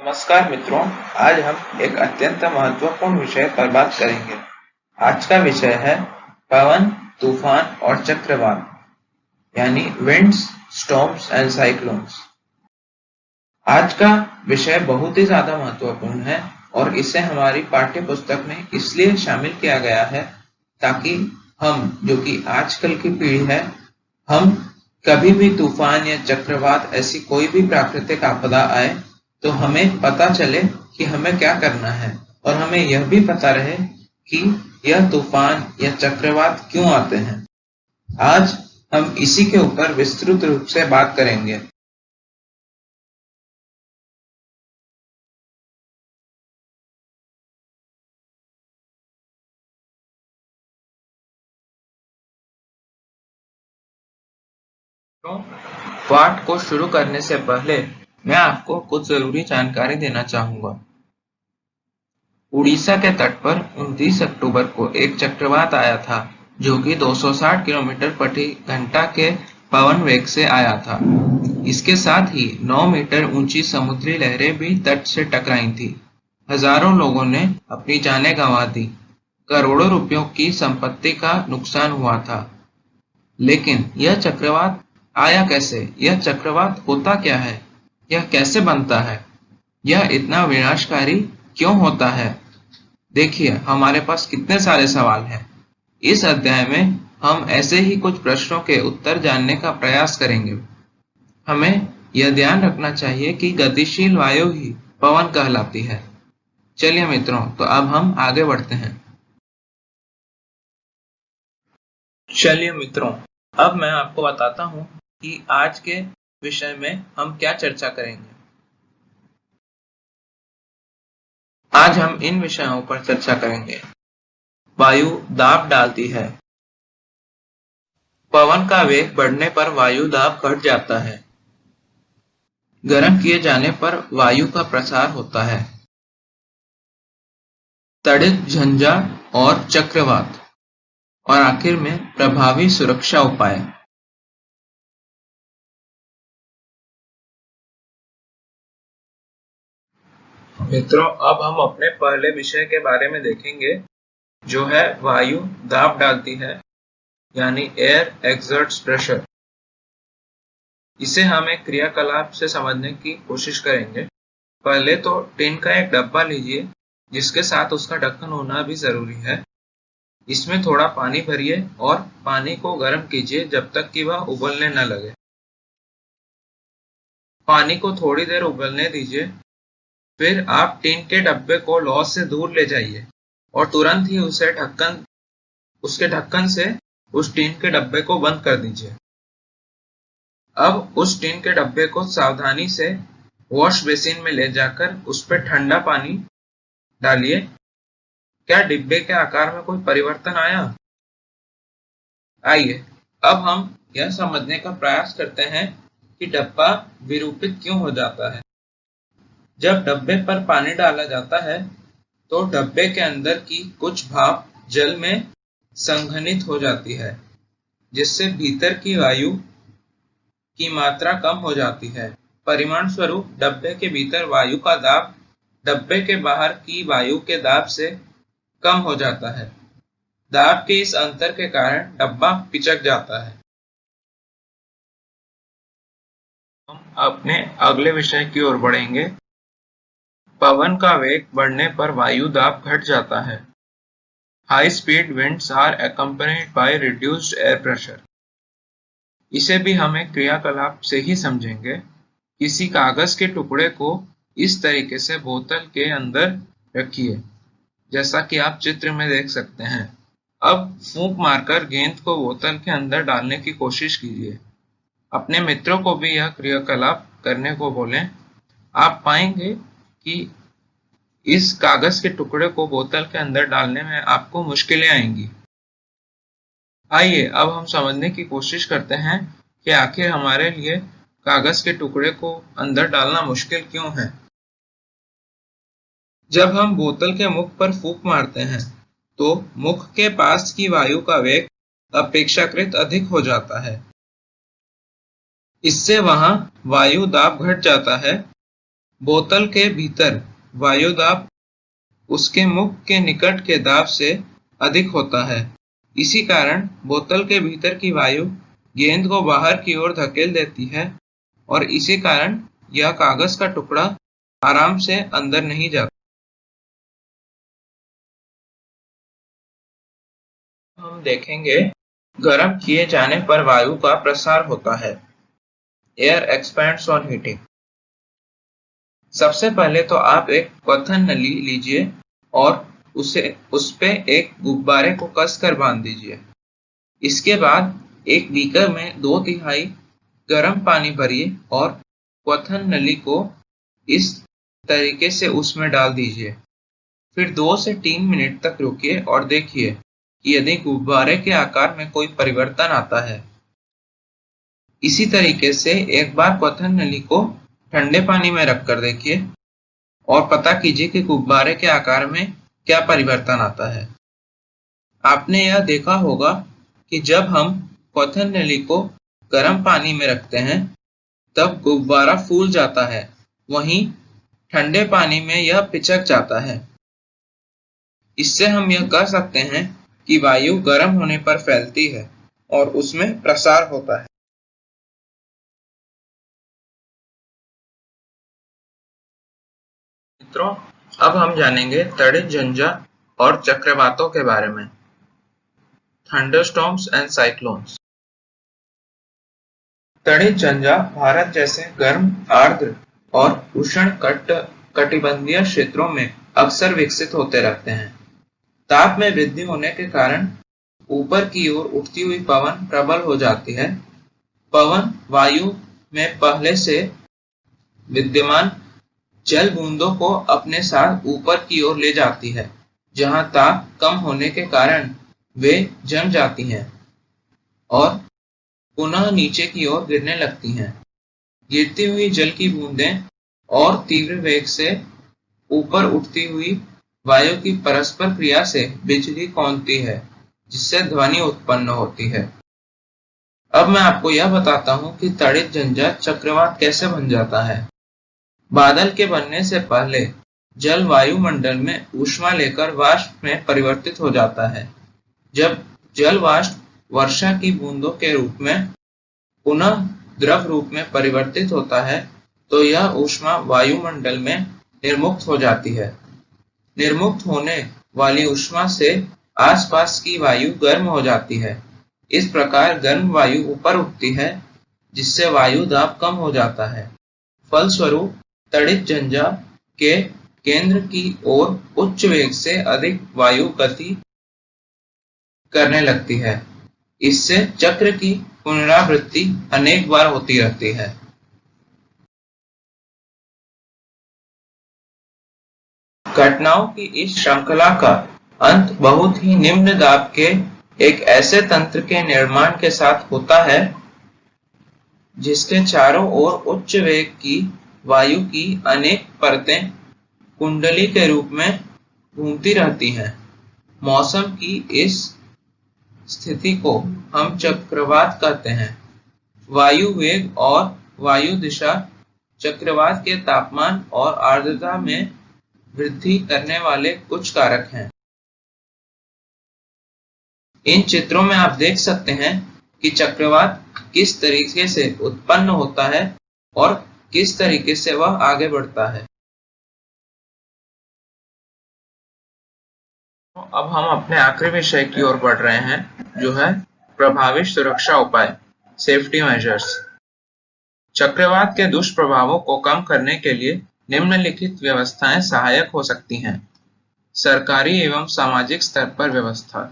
नमस्कार मित्रों, आज हम एक अत्यंत महत्वपूर्ण विषय पर बात करेंगे। आज का विषय है पवन, तूफान और चक्रवात, यानी विंड्स, स्टॉर्म्स एंड साइक्लोन्स। आज का विषय बहुत ही ज्यादा महत्वपूर्ण है और इसे हमारी पाठ्य पुस्तक में इसलिए शामिल किया गया है ताकि हम, जो कि आजकल की पीढ़ी है, हम कभी भी तूफान या चक्रवात ऐसी कोई भी प्राकृतिक आपदा आए तो हमें पता चले कि हमें क्या करना है और हमें यह भी पता रहे कि यह तूफान या चक्रवात क्यों आते हैं। आज हम इसी के ऊपर विस्तृत रूप से बात करेंगे। तो पाठ को शुरू करने से पहले मैं आपको कुछ जरूरी जानकारी देना चाहूंगा। उड़ीसा के तट पर 29 अक्टूबर को एक चक्रवात आया था जो कि 260 किलोमीटर प्रति घंटा के पवन वेग से आया था। इसके साथ ही 9 मीटर ऊंची समुद्री लहरें भी तट से टकराई थी। हजारों लोगों ने अपनी जानें गंवा दी। करोड़ों रुपयों की संपत्ति का नुकसान हुआ था। लेकिन यह चक्रवात आया कैसे? यह चक्रवात होता क्या है? यह कैसे बनता है? यह इतना विनाशकारी क्यों होता है? देखिए, हमारे पास कितने सारे सवाल हैं। इस अध्याय में हम ऐसे ही कुछ प्रश्नों के उत्तर जानने का प्रयास करेंगे। हमें यह ध्यान रखना चाहिए कि गतिशील वायु ही पवन कहलाती है। चलिए मित्रों, तो अब हम आगे बढ़ते हैं। चलिए मित्रों, अब मैं आपको बताता हूं कि आज के विषय में हम क्या चर्चा करेंगे। आज हम इन विषयों पर चर्चा करेंगे। वायु दाब डालती है। पवन का वेग बढ़ने पर वायु दाब घट जाता है। गर्म किए जाने पर वायु का प्रसार होता है। तड़ित, झंझा और चक्रवात, और आखिर में प्रभावी सुरक्षा उपाय। मित्रों, अब हम अपने पहले विषय के बारे में देखेंगे, जो है वायु दाब डालती है, यानी एयर एक्सर्ट्स प्रेशर। इसे हम एक क्रियाकलाप से समझने की कोशिश करेंगे। पहले तो टिन का एक डब्बा लीजिए, जिसके साथ उसका ढक्कन होना भी जरूरी है। इसमें थोड़ा पानी भरिए और पानी को गर्म कीजिए जब तक कि वह उबलने न लगे। पानी को थोड़ी देर उबलने दीजिए। फिर आप टिन के डब्बे को लौ से दूर ले जाइए और तुरंत ही उसके ढक्कन से उस टिन के डब्बे को बंद कर दीजिए। अब उस टिन के डब्बे को सावधानी से वॉश बेसिन में ले जाकर उस पर ठंडा पानी डालिए। क्या डिब्बे के आकार में कोई परिवर्तन आया? आइए, अब हम यह समझने का प्रयास करते हैं कि डब्बा विरूपित क्यों हो जाता है। जब डब्बे पर पानी डाला जाता है तो डब्बे के अंदर की कुछ भाप जल में संघनित हो जाती है, जिससे भीतर की वायु की मात्रा कम हो जाती है। परिणाम स्वरूप डब्बे के भीतर वायु का दाब डब्बे के बाहर की वायु के दाब से कम हो जाता है। दाब के इस अंतर के कारण डब्बा पिचक जाता है। हम अपने अगले विषय की ओर बढ़ेंगे। पवन का वेग बढ़ने पर वायु दाब घट जाता है। High speed winds are accompanied by reduced air pressure. इसे भी हम एक क्रियाकलाप से ही समझेंगे। किसी कागज के टुकड़े को इस तरीके से बोतल के अंदर रखिए, जैसा कि आप चित्र में देख सकते हैं। अब फूंक मारकर गेंद को बोतल के अंदर डालने की कोशिश कीजिए। अपने मित्रों को भी यह क्रियाकलाप करने को बोलें। आप पाएंगे कि इस कागज के टुकड़े को बोतल के अंदर डालने में आपको मुश्किलें आएंगी। आइए, अब हम समझने की कोशिश करते हैं कि आखिर हमारे लिए कागज के टुकड़े को अंदर डालना मुश्किल क्यों है। जब हम बोतल के मुख पर फूंक मारते हैं तो मुख के पास की वायु का वेग अपेक्षाकृत अधिक हो जाता है। इससे वहां वायु दाब घट जाता है बोतल के भीतर वायु दाब उसके मुख के निकट के दाब से अधिक होता है। इसी कारण बोतल के भीतर की वायु गेंद को बाहर की ओर धकेल देती है और इसी कारण यह कागज का टुकड़ा आराम से अंदर नहीं जाता। हम देखेंगे गर्म किए जाने पर वायु का प्रसार होता है। Air expends on heating. सबसे पहले तो आप एक क्वथन नली लीजिए और उस पे एक गुब्बारे को कसकर बांध दीजिए। इसके बाद एक बीकर में 2/3 गर्म पानी भरिए और क्वथन नली को इस तरीके से उसमें डाल दीजिए। फिर 2 से 3 मिनट तक रुकिए और देखिए कि यदि गुब्बारे के आकार में कोई परिवर्तन आता है। इसी तरीके से एक बार क्वथन नली को ठंडे पानी में रखकर देखिए और पता कीजिए कि गुब्बारे के आकार में क्या परिवर्तन आता है। आपने यह देखा होगा कि जब हम क्वथन नली को गर्म पानी में रखते हैं तब गुब्बारा फूल जाता है, वहीं ठंडे पानी में यह पिचक जाता है। इससे हम यह कह सकते हैं कि वायु गर्म होने पर फैलती है और उसमें प्रसार होता है। मित्रों, अब हम जानेंगे तड़ित झंझा और चक्रवातों के बारे में। Thunderstorms and cyclones. तड़ित झंझा भारत जैसे गर्म, आर्द्र और उष्ण कटिबंधीय क्षेत्रों में अक्सर विकसित होते रहते हैं। ताप में वृद्धि होने के कारण ऊपर की ओर उठती हुई पवन प्रबल हो जाती है। पवन वायु में पहले से विद्यमान जल बूंदों को अपने साथ ऊपर की ओर ले जाती है, जहां ताप कम होने के कारण वे जम जाती हैं और पुनः नीचे की ओर गिरने लगती हैं। गिरती हुई जल की बूंदें और तीव्र वेग से ऊपर उठती हुई वायु की परस्पर क्रिया से बिजली कौंधती है, जिससे ध्वनि उत्पन्न होती है। अब मैं आपको यह बताता हूँ कि तड़ित झंझा चक्रवात कैसे बन जाता है। बादल के बनने से पहले जल वायुमंडल में ऊष्मा लेकर वाष्प में परिवर्तित हो जाता है। जब जल वाष्प वर्षा की बूंदों के रूप में पुनः द्रव रूप में परिवर्तित होता है तो यह ऊष्मा वायुमंडल में निर्मुक्त हो जाती है। निर्मुक्त होने वाली ऊष्मा से आसपास की वायु गर्म हो जाती है। इस प्रकार गर्म वायु ऊपर उठती है, जिससे वायु दाब कम हो जाता है। फलस्वरूप तड़ित झंझा के केंद्र की ओर उच्च वेग से अधिक वायु गति करने लगती है। इससे चक्र की पुनरावृत्ति अनेक बार होती रहती है। घटनाओं की इस श्रृंखला का अंत बहुत ही निम्न दाब के एक ऐसे तंत्र के निर्माण के साथ होता है जिसके चारों ओर उच्च वेग की वायु की अनेक परतें कुंडली के रूप में घूमती रहती हैं। मौसम की इस स्थिति को हम चक्रवात कहते हैं। वायु वेग और वायु दिशा चक्रवात के तापमान और आर्द्रता में वृद्धि करने वाले कुछ कारक हैं। इन चित्रों में आप देख सकते हैं कि चक्रवात किस तरीके से उत्पन्न होता है और किस तरीके से वह आगे बढ़ता है। अब हम अपने आखिरी विषय की ओर बढ़ रहे हैं, जो है प्रभावी सुरक्षा उपाय, सेफ्टी मेजर्स। चक्रवात के दुष्प्रभावों को कम करने के लिए निम्नलिखित व्यवस्थाएं सहायक हो सकती हैं। सरकारी एवं सामाजिक स्तर पर व्यवस्था,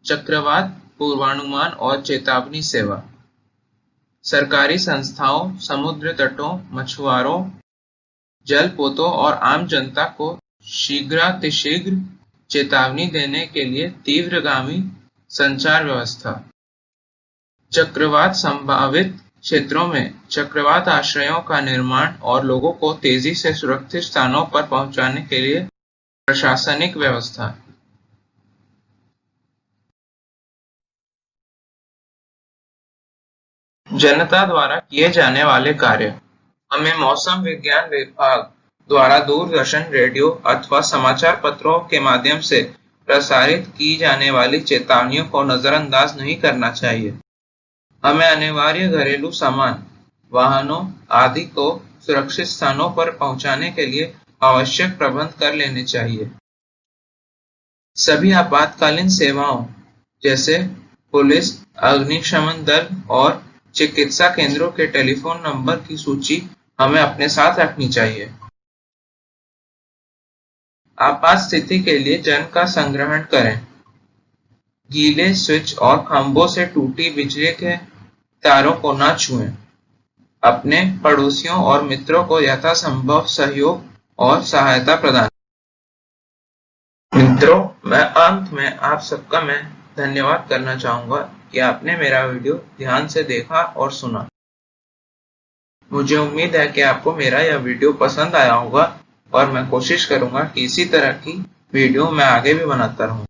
चक्रवात पूर्वानुमान और चेतावनी सेवा। सरकारी संस्थाओं, समुद्र तटों, मछुआरों, जलपोतों और आम जनता को शीघ्रातिशीघ्र चेतावनी देने के लिए तीव्रगामी संचार व्यवस्था। चक्रवात संभावित क्षेत्रों में चक्रवात आश्रयों का निर्माण और लोगों को तेजी से सुरक्षित स्थानों पर पहुंचाने के लिए प्रशासनिक व्यवस्था। जनता द्वारा किए जाने वाले कार्य, हमें मौसम विज्ञान विभाग द्वारा दूरदर्शन, रेडियो अथवा समाचार पत्रों के माध्यम से प्रसारित की जाने वाली चेतावनियों को नजरअंदाज नहीं करना चाहिए। हमें अनिवार्य घरेलू सामान, वाहनों आदि को सुरक्षित स्थानों पर पहुंचाने के लिए आवश्यक प्रबंध कर लेने चाहिए। सभी आपातकालीन सेवाओं जैसे पुलिस, अग्निशमन दल और चिकित्सा केंद्रों के टेलीफोन नंबर की सूची हमें अपने साथ रखनी चाहिए। आपात स्थिति के लिए जल का संग्रहण करें। गीले स्विच और खंभों से टूटी बिजली के तारों को न छुएं। अपने पड़ोसियों और मित्रों को यथासंभव सहयोग और सहायता प्रदान। मित्रों, मैं अंत में आप सबका मैं धन्यवाद करना चाहूंगा कि आपने मेरा वीडियो ध्यान से देखा और सुना। मुझे उम्मीद है कि आपको मेरा यह वीडियो पसंद आया होगा और मैं कोशिश करूंगा कि इसी तरह की वीडियो मैं आगे भी बनाता रहूं।